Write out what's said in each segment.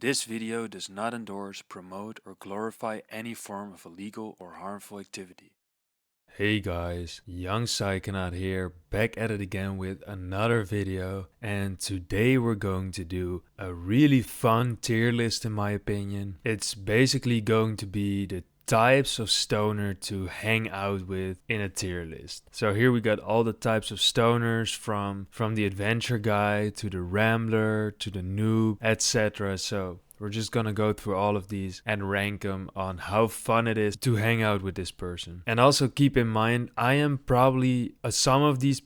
This video does not endorse, promote, or glorify any form of illegal or harmful activity. Hey guys, young Psychonaut here, back at it again with another video, and today we're going to do a really fun tier list in my opinion. It's basically going to be the types of stoner to hang out with in a tier list. So here we got all the types of stoners from the adventure guy to the rambler to the noob, etc. So we're just gonna go through all of these and rank them on how fun it is to hang out with this person. And also keep in mind, I am probably some of these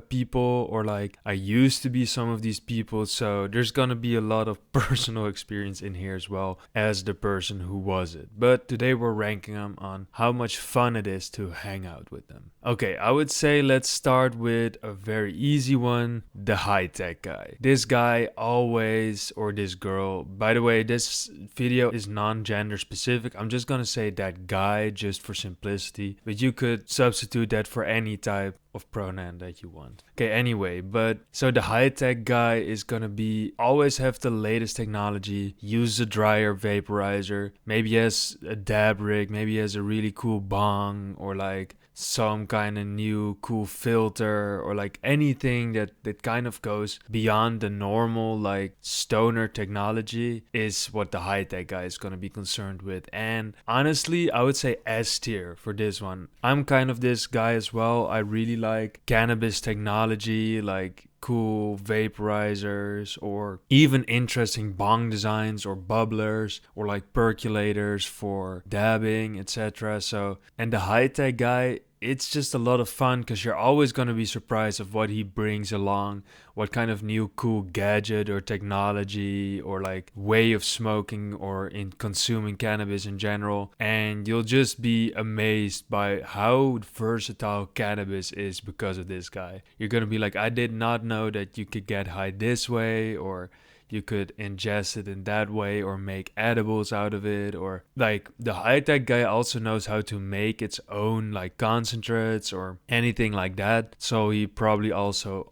people, or like I used to be some of these people, so there's gonna be a lot of personal experience in here as well as the person who was it. But today we're ranking them on how much fun it is to hang out with them. Okay, I would say let's start with a very easy one, the high-tech guy. This guy always, or this girl, by the way, this video is non-gender specific. I'm just gonna say that guy just for simplicity, but you could substitute that for any type of pronoun that you want. Okay, anyway, but so the high-tech guy is gonna be always have the latest technology, use a dryer vaporizer, maybe he has a dab rig, maybe he has a really cool bong, or like some kind of new cool filter, or like anything that kind of goes beyond the normal like stoner technology is what the high-tech guy is going to be concerned with. And honestly, I would say S tier for this one. I'm kind of this guy as well. I really like cannabis technology, like cool vaporizers, or even interesting bong designs or bubblers, or like percolators for dabbing, etc. So, and the high-tech guy, it's just a lot of fun because you're always going to be surprised of what he brings along, what kind of new cool gadget or technology or like way of smoking or in consuming cannabis in general. And you'll just be amazed by how versatile cannabis is because of this guy. You're going to be like, I did not know that you could get high this way, or you could ingest it in that way, or make edibles out of it, or like the high-tech guy also knows how to make its own like concentrates or anything like that. So he probably also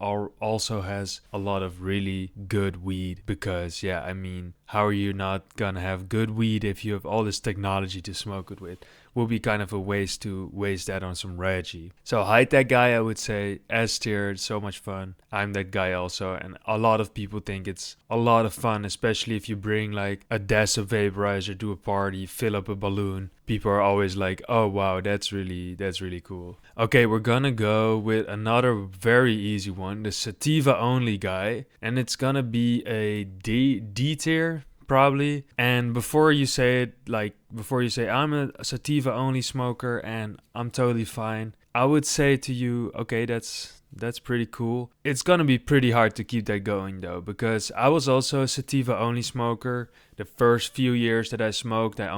has a lot of really good weed, because yeah, I mean, how are you not gonna have good weed if you have all this technology to smoke it with? Will be kind of a waste to waste that on some Reggie. So high-tech guy, I would say S tier. It's so much fun. I'm that guy also, and a lot of people think it's a lot of fun, especially if you bring like a Dessa vaporizer to a party, fill up a balloon. People are always like, oh wow, that's really cool. Okay, we're gonna go with another very easy one, the sativa only guy, and it's gonna be a D tier probably. And before you say I'm a sativa only smoker and I'm totally fine, I would say to you, okay, that's pretty cool. It's gonna be pretty hard to keep that going though, because I was also a sativa only smoker. The first few years that I smoked, I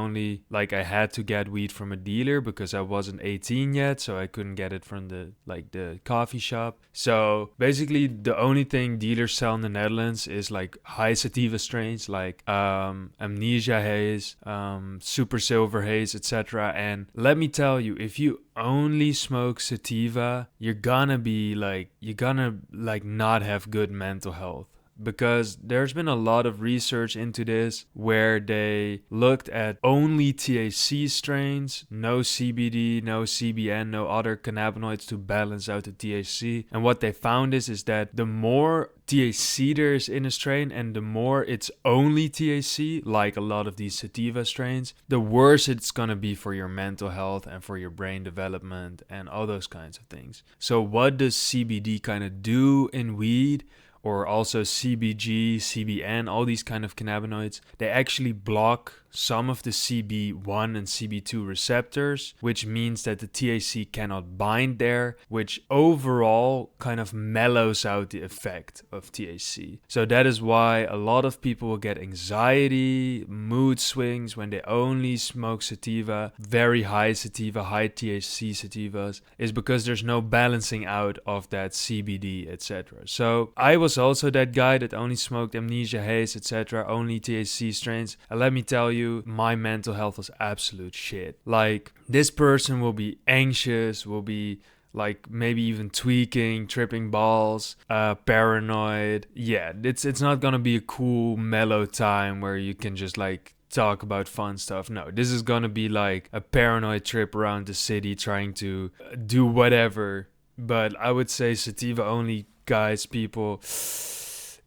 had to get weed from a dealer because I wasn't 18 yet, so I couldn't get it from the coffee shop. So basically the only thing dealers sell in the Netherlands is like high sativa strains like Amnesia Haze, Super Silver Haze, etc. And let me tell you, if you only smoke sativa, you're gonna not have good mental health, because there's been a lot of research into this where they looked at only THC strains, no CBD, no CBN, no other cannabinoids to balance out the THC. And what they found is that the more THC there is in a strain, and the more it's only THC, like a lot of these sativa strains, the worse it's gonna be for your mental health and for your brain development and all those kinds of things. So what does CBD kind of do in weed? Or also CBG, CBN, all these kind of cannabinoids, they actually block some of the CB1 and CB2 receptors, which means that the THC cannot bind there, which overall kind of mellows out the effect of THC. So that is why a lot of people will get anxiety, mood swings when they only smoke sativa, very high sativa, high THC sativas, is because there's no balancing out of that CBD, etc. So I was also that guy that only smoked Amnesia Haze, etc., only THC strains, and let me tell you, my mental health was absolute shit. Like, this person will be anxious, will be like maybe even tweaking, tripping balls, paranoid. Yeah, it's not gonna be a cool mellow time where you can just like talk about fun stuff. No, this is gonna be like a paranoid trip around the city trying to do whatever. But I would say sativa only guys, people.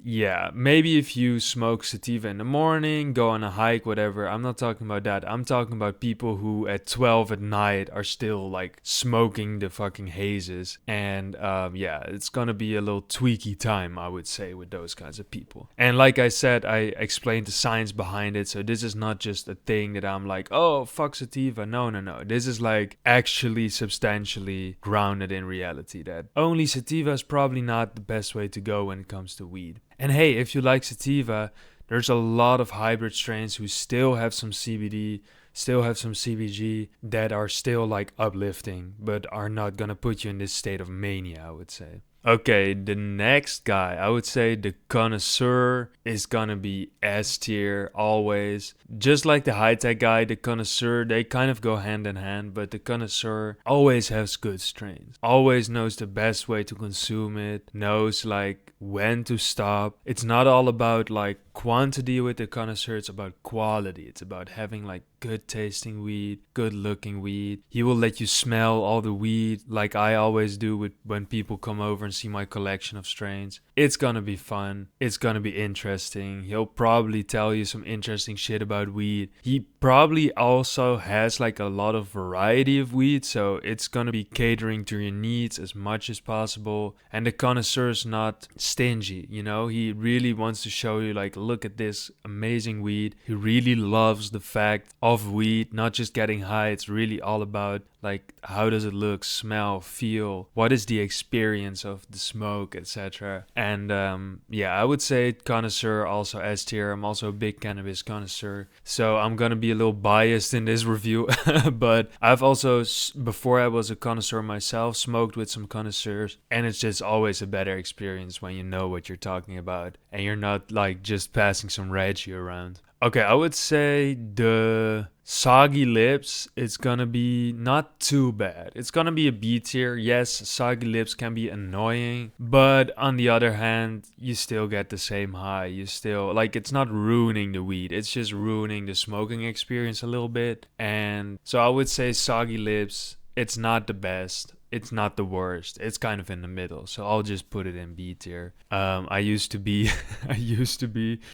Yeah, maybe if you smoke sativa in the morning, go on a hike, whatever. I'm not talking about that. I'm talking about people who at 12 at night are still like smoking the fucking hazes. And yeah, it's gonna be a little tweaky time, I would say, with those kinds of people. And like I said, I explained the science behind it. So this is not just a thing that I'm like, oh, fuck sativa. No, no, no. This is like actually substantially grounded in reality that only sativa is probably not the best way to go when it comes to weed. And hey, if you like sativa, there's a lot of hybrid strains who still have some CBD, still have some CBG that are still like uplifting, but are not gonna put you in this state of mania, I would say. Okay, the next guy, I would say the connoisseur is gonna be S tier always. Just like the high-tech guy, the connoisseur, they kind of go hand in hand, but the connoisseur always has good strains. Always knows the best way to consume it, knows like when to stop. It's not all about like quantity with the connoisseur, it's about quality. It's about having like good tasting weed, good looking weed. He will let you smell all the weed like I always do with when people come over and see my collection of strains. It's gonna be fun. It's gonna be interesting. He'll probably tell you some interesting shit about weed. He probably also has like a lot of variety of weed, so it's gonna be catering to your needs as much as possible. And the connoisseur is not stingy, you know? He really wants to show you like, look at this amazing weed. He really loves the fact of weed, not just getting high. It's really all about like how does it look, smell, feel, what is the experience of the smoke, etc. And yeah, I would say connoisseur, also S tier. I'm also a big cannabis connoisseur, so I'm gonna be a little biased in this review. But I've also, before I was a connoisseur myself, smoked with some connoisseurs, and it's just always a better experience when you know what you're talking about and you're not like just passing some Reggie around. Okay, I would say the soggy lips, it's gonna be not too bad. It's gonna be a B tier. Yes, soggy lips can be annoying, but on the other hand, you still get the same high. You still, like, it's not ruining the weed. It's just ruining the smoking experience a little bit. And so I would say soggy lips, it's not the best. It's not the worst. It's kind of in the middle. So I'll just put it in B tier. I used to be,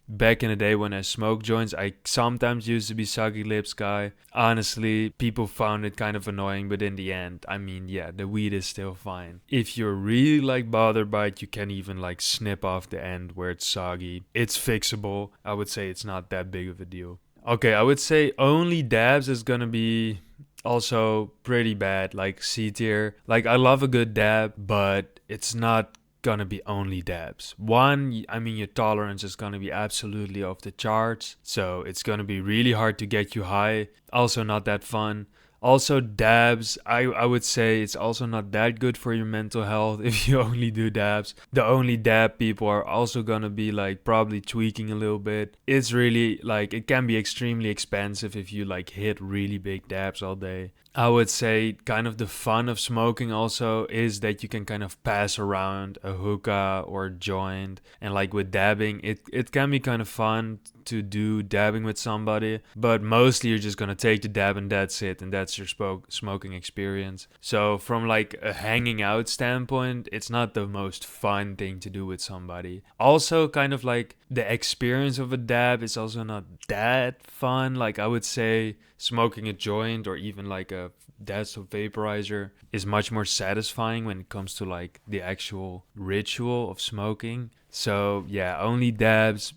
back in the day when I smoked joints, I sometimes used to be soggy lips guy. Honestly, people found it kind of annoying, but in the end, I mean, yeah, the weed is still fine. If you're really like bothered by it, you can even like snip off the end where it's soggy. It's fixable. I would say it's not that big of a deal. Okay, I would say only dabs is gonna be also pretty bad, like C tier. Like, I love a good dab, but it's not gonna be only dabs. One, I mean, your tolerance is gonna be absolutely off the charts, so it's gonna be really hard to get you high. Also not that fun. Also, dabs, I would say it's also not that good for your mental health if you only do dabs. The only dab people are also gonna be like probably tweaking a little bit. It's really like, it can be extremely expensive if you like hit really big dabs all day. I would say kind of the fun of smoking also is that you can kind of pass around a hookah or a joint. And like with dabbing, it can be kind of fun to do dabbing with somebody, but mostly you're just gonna take the dab and that's it, and that's your smoking experience. So from like a hanging out standpoint, it's not the most fun thing to do with somebody. Also, kind of like the experience of a dab is also not that fun. Like, I would say smoking a joint or even like a desktop vaporizer is much more satisfying when it comes to like the actual ritual of smoking. So yeah, only dabs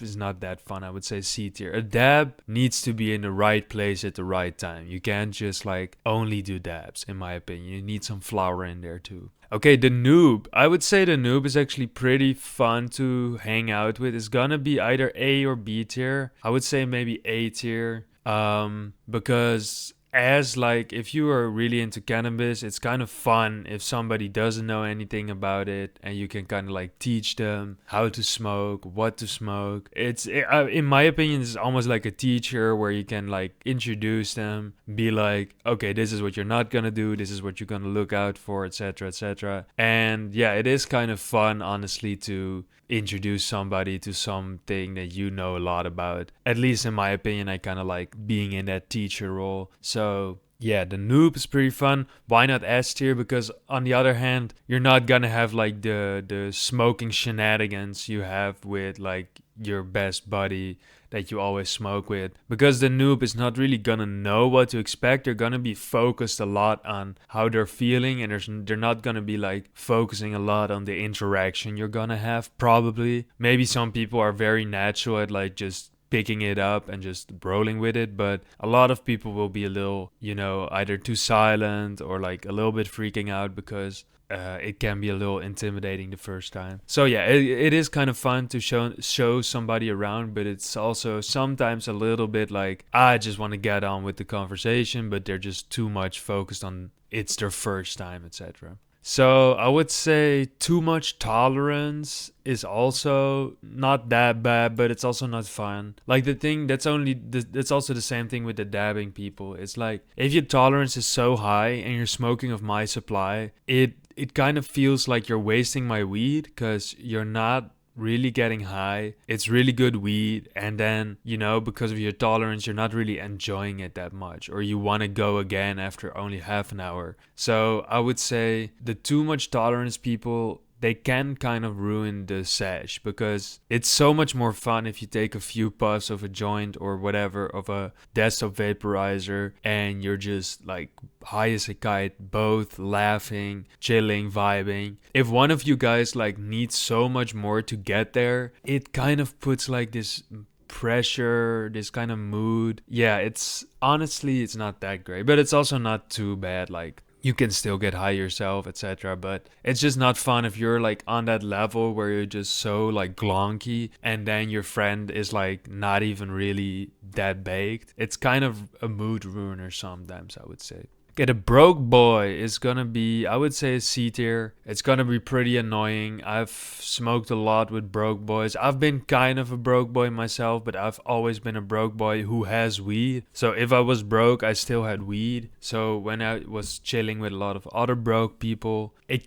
is not that fun. I would say C tier. A dab needs to be in the right place at the right time. You can't just like only do dabs, in my opinion. You need some flower in there too. Okay, the noob. I would say the noob is actually pretty fun to hang out with. It's gonna be either A or B tier. I would say maybe A tier. Because as like if you are really into cannabis, it's kind of fun if somebody doesn't know anything about it and you can kind of like teach them how to smoke, what to smoke. In my opinion, it's almost like a teacher where you can like introduce them, be like, okay, this is what you're not gonna do, this is what you're gonna look out for, etc., etc. And yeah, it is kind of fun, honestly, to introduce somebody to something that you know a lot about. At least in my opinion, I kind of like being in that teacher role. So yeah, the noob is pretty fun. Why not S tier? Because on the other hand, you're not gonna have like the smoking shenanigans you have with like your best buddy that you always smoke with, because the noob is not really gonna know what to expect. They're gonna be focused a lot on how they're feeling, and they're not gonna be like focusing a lot on the interaction you're gonna have. Probably maybe some people are very natural at like just picking it up and just rolling with it, but a lot of people will be a little, either too silent or like a little bit freaking out because it can be a little intimidating the first time. So yeah, it is kind of fun to show somebody around, but it's also sometimes a little bit like, I just want to get on with the conversation, but they're just too much focused on it's their first time, etc. So I would say too much tolerance is also not that bad, but it's also not fun. Like the thing that's also the same thing with the dabbing people. It's like if your tolerance is so high and you're smoking of my supply, it kind of feels like you're wasting my weed because you're not really getting high. It's really good weed, and then because of your tolerance you're not really enjoying it that much, or you want to go again after only half an hour. So I would say the too much tolerance people, they can kind of ruin the sesh, because it's so much more fun if you take a few puffs of a joint or whatever, of a desktop vaporizer, and you're just like high as a kite, both laughing, chilling, vibing. If one of you guys like needs so much more to get there, it kind of puts like this pressure, this kind of mood. Yeah, it's not that great, but it's also not too bad. Like you can still get high yourself, etc. But it's just not fun if you're like on that level where you're just so like glonky, and then your friend is like not even really that baked. It's kind of a mood ruiner sometimes, I would say. Okay, the broke boy is gonna be, I would say, a C tier. It's gonna be pretty annoying. I've smoked a lot with broke boys. I've been kind of a broke boy myself, but I've always been a broke boy who has weed. So if I was broke, I still had weed. So when I was chilling with a lot of other broke people, it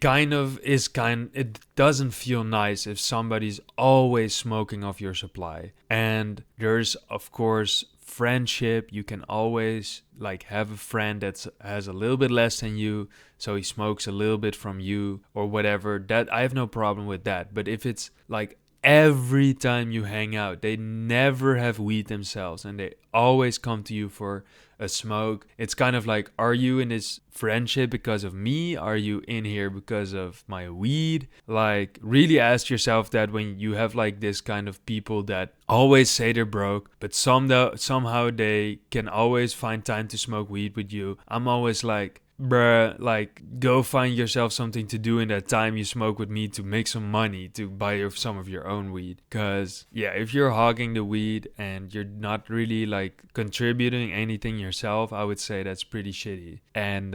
doesn't feel nice if somebody's always smoking off your supply. And there's, of course, friendship. You can always like have a friend that has a little bit less than you, so he smokes a little bit from you or whatever. That I have no problem with that. But if it's like every time you hang out, they never have weed themselves and they always come to you for a smoke, it's kind of like, are you in this friendship because of me? Are you in here because of my weed? Like, really ask yourself that when you have like this kind of people that always say they're broke, but somehow they can always find time to smoke weed with you. I'm always like, bruh, like, go find yourself something to do in that time you smoke with me to make some money to buy some of your own weed. Because, yeah, if you're hogging the weed and you're not really, like, contributing anything yourself, I would say that's pretty shitty. And,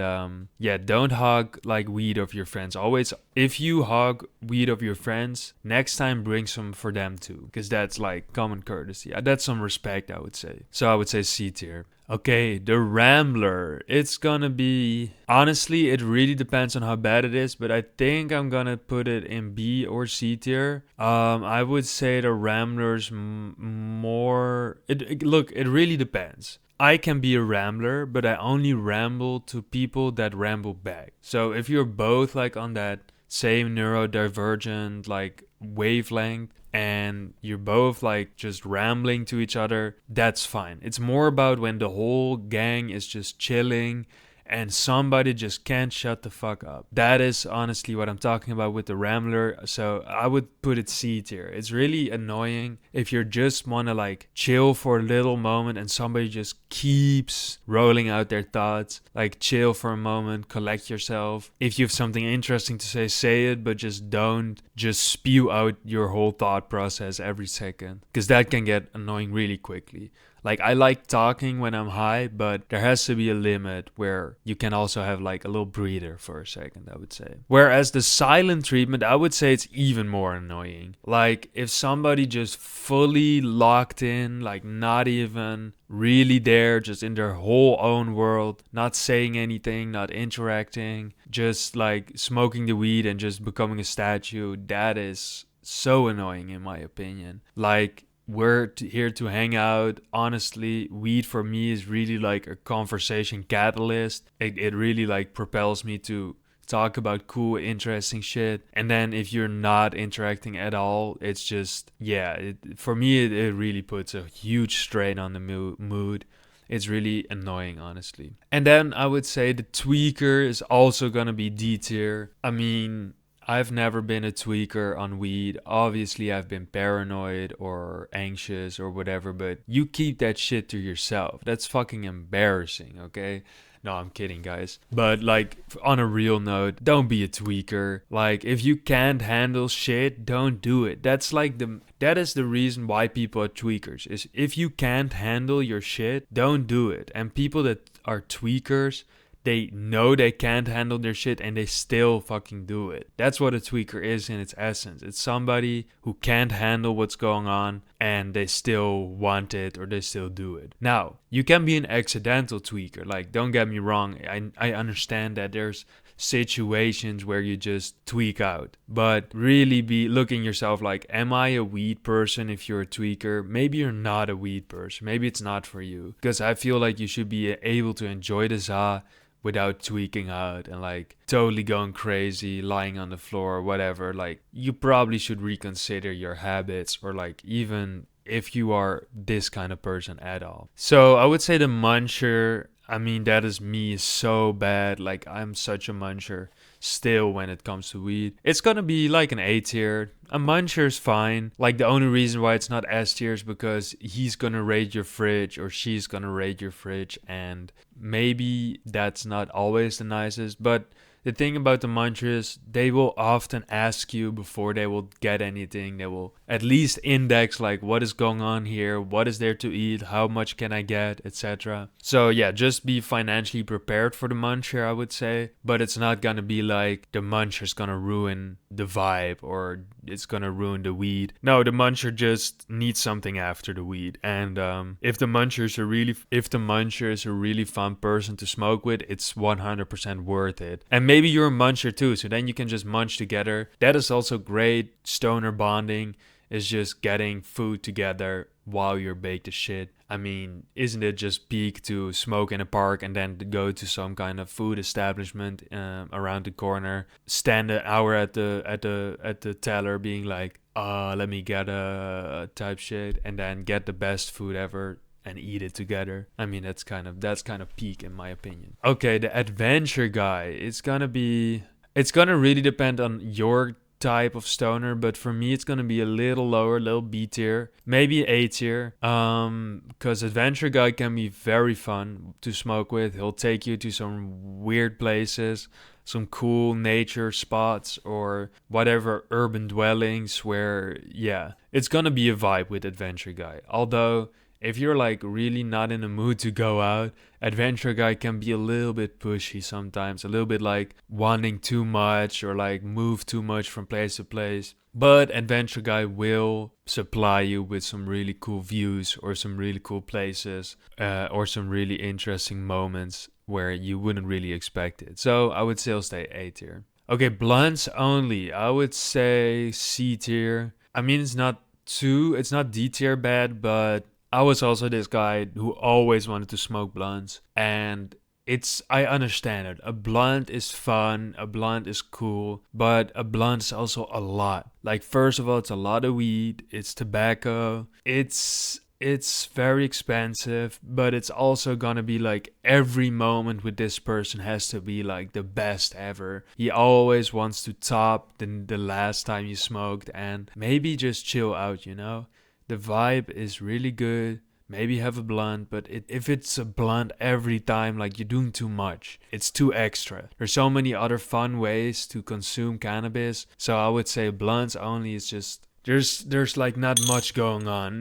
yeah, don't hog, like, weed of your friends. Always, if you hog weed of your friends, next time bring some for them too. Because that's, like, common courtesy. That's some respect, I would say. So I would say C tier. Okay, the Rambler. It's gonna be... Honestly, it really depends on how bad it is, but I think I'm gonna put it in B or C tier. I would say the Rambler's more... Look, it really depends. I can be a rambler, but I only ramble to people that ramble back. So if you're both like on that same neurodivergent like wavelength, and you're both like just rambling to each other, that's fine. It's more about when the whole gang is just chilling and somebody just can't shut the fuck up. That is honestly what I'm talking about with the Rambler. So I would put it C tier. It's really annoying if you just want to like chill for a little moment and somebody just keeps rolling out their thoughts. Like chill for a moment, collect yourself. If you have something interesting to say it, but just don't just spew out your whole thought process every second, because that can get annoying really quickly. Like, I like talking when I'm high, but there has to be a limit where you can also have like a little breather for a second, I would say. Whereas the silent treatment, I would say it's even more annoying. Like, if somebody just fully locked in, like not even really there, just in their whole own world, not saying anything, not interacting, just like smoking the weed and just becoming a statue, that is so annoying in my opinion. Like, we're here to hang out. Honestly, weed for me is really like a conversation catalyst. It really like propels me to talk about cool, interesting shit. And then if you're not interacting at all, it's just, yeah, for me, it really puts a huge strain on the mood. It's really annoying, honestly. And then I would say the tweaker is also gonna be D tier. I mean, I've never been a tweaker on weed. Obviously, I've been paranoid or anxious or whatever, but you keep that shit to yourself. That's fucking embarrassing, okay? No, I'm kidding, guys. But like, on a real note, don't be a tweaker. Like, if you can't handle shit, don't do it. That is the reason why people are tweakers. Is if you can't handle your shit, don't do it. And people that are tweakers, they know they can't handle their shit and they still fucking do it. That's what a tweaker is in its essence. It's somebody who can't handle what's going on and they still want it or they still do it. Now, you can be an accidental tweaker. Like, don't get me wrong. I understand that there's situations where you just tweak out, but really be looking yourself like, am I a weed person? If you're a tweaker, maybe you're not a weed person. Maybe it's not for you, because I feel like you should be able to enjoy the za without tweaking out and like totally going crazy, lying on the floor or whatever. Like, you probably should reconsider your habits, or like even if you are this kind of person at all. So I would say the muncher, I mean, that is me so bad. Like, I'm such a muncher still when it comes to weed. It's gonna be like an A tier. A muncher is fine. Like, the only reason why it's not S tier is because he's gonna raid your fridge or she's gonna raid your fridge, and maybe that's not always the nicest. But the thing about the munchers, they will often ask you before they will get anything. They will at least index like, what is going on here, what is there to eat, how much can I get, etc. So yeah, just be financially prepared for the muncher, I would say. But it's not gonna be like the muncher's gonna ruin the vibe or it's gonna ruin the weed. No, the muncher just needs something after the weed. And if the muncher is a really fun person to smoke with, it's 100% worth it. And maybe you're a muncher too, so then you can just munch together. That is also great. Stoner bonding is just getting food together while you're baked as shit. I mean, isn't it just peak to smoke in a park and then to go to some kind of food establishment around the corner, stand an hour at the teller, being like, let me get a type shit, and then get the best food ever and eat it together. I mean, that's kind of peak in my opinion. Okay, the adventure guy. It's gonna really depend on your type of stoner, but for me it's gonna be a little lower, little B tier, maybe A tier. Because adventure guy can be very fun to smoke with. He'll take you to some weird places, some cool nature spots or whatever, urban dwellings where, yeah, it's gonna be a vibe with adventure guy. Although if you're like really not in the mood to go out, adventure guy can be a little bit pushy sometimes, a little bit like wanting too much or like move too much from place to place. But adventure guy will supply you with some really cool views or some really cool places or some really interesting moments where you wouldn't really expect it. So I would still stay A tier. Okay, blunts only. I would say C tier. I mean, it's not D tier bad, but I was also this guy who always wanted to smoke blunts, and I understand it. A blunt is fun, a blunt is cool, but a blunt is also a lot. Like, first of all, it's a lot of weed, it's tobacco, it's it's very expensive, but it's also gonna be like every moment with this person has to be like the best ever. He always wants to top the last time you smoked, and maybe just chill out, you know? The vibe is really good. Maybe have a blunt, but if it's a blunt every time, like you're doing too much. It's too extra. There's so many other fun ways to consume cannabis. So I would say blunts only is just there's like not much going on.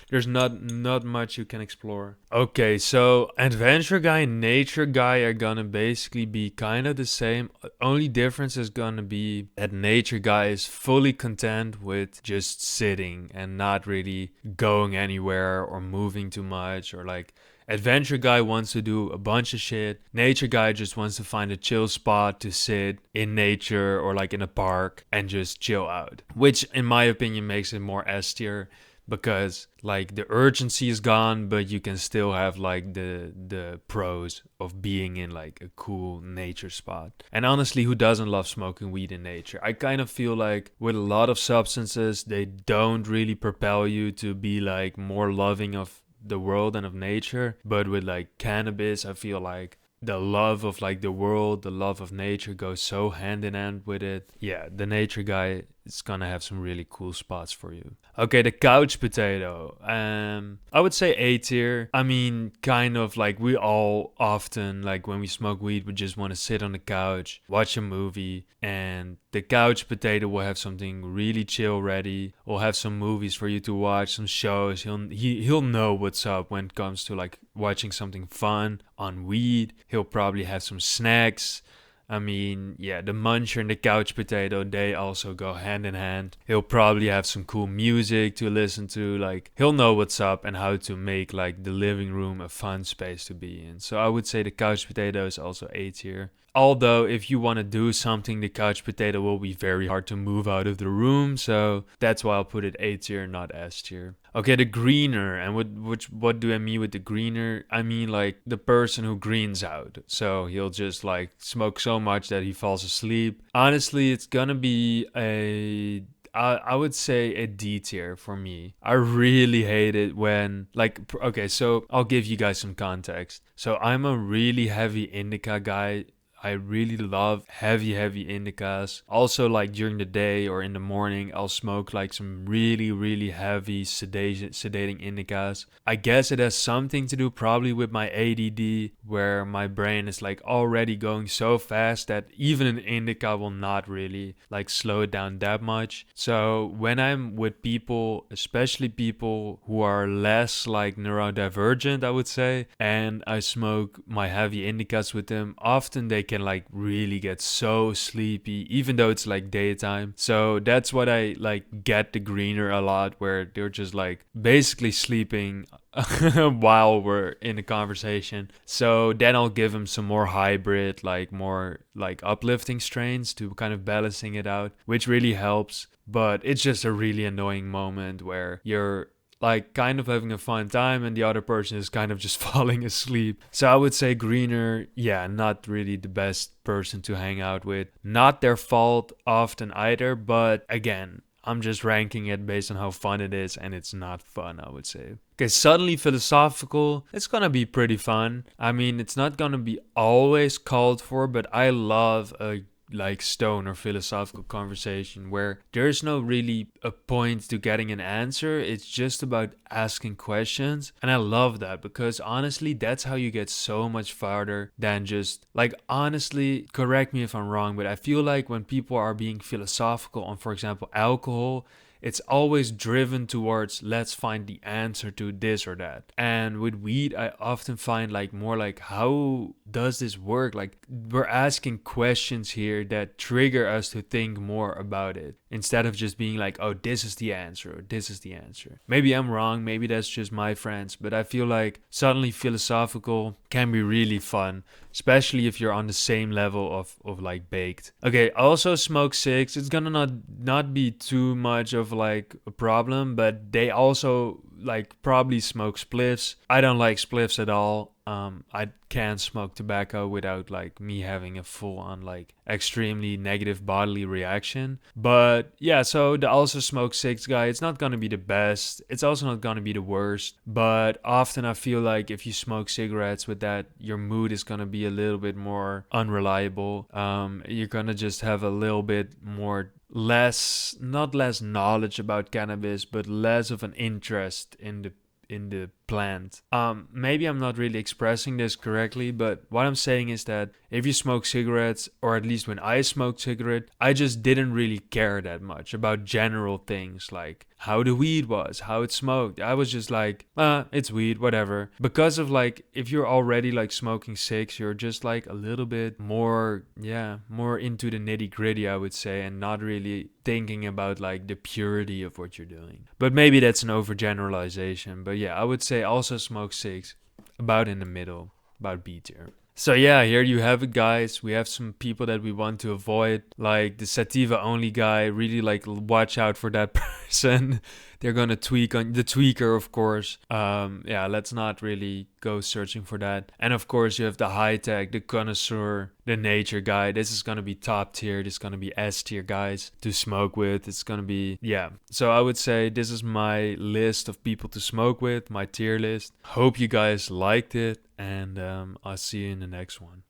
There's not much you can explore. Okay, so adventure guy and nature guy are gonna basically be kind of the same. Only difference is gonna be that nature guy is fully content with just sitting and not really going anywhere or moving too much, or like adventure guy wants to do a bunch of shit. Nature guy just wants to find a chill spot to sit in nature or like in a park and just chill out. Which in my opinion makes it more S tier, because like the urgency is gone, but you can still have like the pros of being in like a cool nature spot. And honestly, who doesn't love smoking weed in nature? I kind of feel like with a lot of substances, they don't really propel you to be like more loving of the world and of nature. But with like cannabis, I feel like the love of like the world, the love of nature goes so hand in hand with it. Yeah, the nature guy is gonna have some really cool spots for you. Okay, the couch potato. I would say A tier. I mean, kind of like we all often, like when we smoke weed, we just want to sit on the couch, watch a movie, and the couch potato will have something really chill ready. Will have some movies for you to watch, some shows. He'll know what's up when it comes to like watching something fun on weed. He'll probably have some snacks. I mean, yeah, the muncher and the couch potato, they also go hand in hand. He'll probably have some cool music to listen to. Like, he'll know what's up and how to make, like, the living room a fun space to be in. So I would say the couch potato is also A tier. Although, if you want to do something, the couch potato will be very hard to move out of the room. So that's why I'll put it A tier, not S tier. Okay, the greener. And what do I mean with the greener? I mean like the person who greens out. So he'll just like smoke so much that he falls asleep. Honestly, it's gonna be I would say a D tier for me. I really hate it when, like, okay, so I'll give you guys some context. So I'm a really heavy indica guy. I really love heavy indicas. Also, like during the day or in the morning, I'll smoke like some really heavy sedating indicas. I guess it has something to do probably with my ADD, where my brain is like already going so fast that even an indica will not really like slow it down that much. So when I'm with people, especially people who are less like neurodivergent, I would say, and I smoke my heavy indicas with them, often they can like really get so sleepy even though it's like daytime. So that's what I like get the greener a lot, where they're just like basically sleeping while we're in a conversation. So then I'll give them some more hybrid, like more like uplifting strains to kind of balancing it out, which really helps. But it's just a really annoying moment where you're like kind of having a fun time and the other person is kind of just falling asleep. So I would say greener, yeah, not really the best person to hang out with. Not their fault often either, but again, I'm just ranking it based on how fun it is, and it's not fun, I would say. Okay, suddenly philosophical. It's gonna be pretty fun. I mean, it's not gonna be always called for, but I love a like stone or philosophical conversation where there's no really a point to getting an answer. It's just about asking questions. And I love that, because honestly, that's how you get so much farther than just like, honestly, correct me if I'm wrong, but I feel like when people are being philosophical on, for example, alcohol, it's always driven towards let's find the answer to this or that. And with weed, I often find like more like, how does this work? Like, we're asking questions here that trigger us to think more about it, instead of just being like, oh, this is the answer, or this is the answer. Maybe I'm wrong, maybe that's just my friends, but I feel like suddenly philosophical can be really fun, especially if you're on the same level of like baked. Okay, also smoke six. It's gonna not be too much of like a problem, but they also like probably smoke spliffs. I don't like spliffs at all. I can't smoke tobacco without like me having a full on like extremely negative bodily reaction. But yeah, so the also smoke cigs guy, it's not gonna be the best. It's also not gonna be the worst. But often I feel like if you smoke cigarettes with that, your mood is gonna be a little bit more unreliable. You're gonna just have a little bit more not less knowledge about cannabis, but less of an interest in the plant. Maybe I'm not really expressing this correctly, but what I'm saying is that if you smoke cigarettes, or at least when I smoked cigarette, I just didn't really care that much about general things like how the weed was, how it smoked. I was just like, it's weed, whatever. Because of like, if you're already like smoking cigs, you're just like a little bit more, more into the nitty gritty, I would say, and not really thinking about like the purity of what you're doing. But maybe that's an overgeneralization. But yeah, I would say also smoke cigs, about in the middle, about B tier. So yeah, here you have it, guys. We have some people that we want to avoid, like the sativa only guy. Really like watch out for that person. They're gonna tweak on the tweaker, of course. Yeah, let's not really go searching for that. And of course, you have the high tech, the connoisseur, the nature guy. This is gonna be top tier. This is gonna be S tier guys to smoke with. It's gonna be, yeah. So I would say this is my list of people to smoke with, my tier list. Hope you guys liked it, and I'll see you in the next one.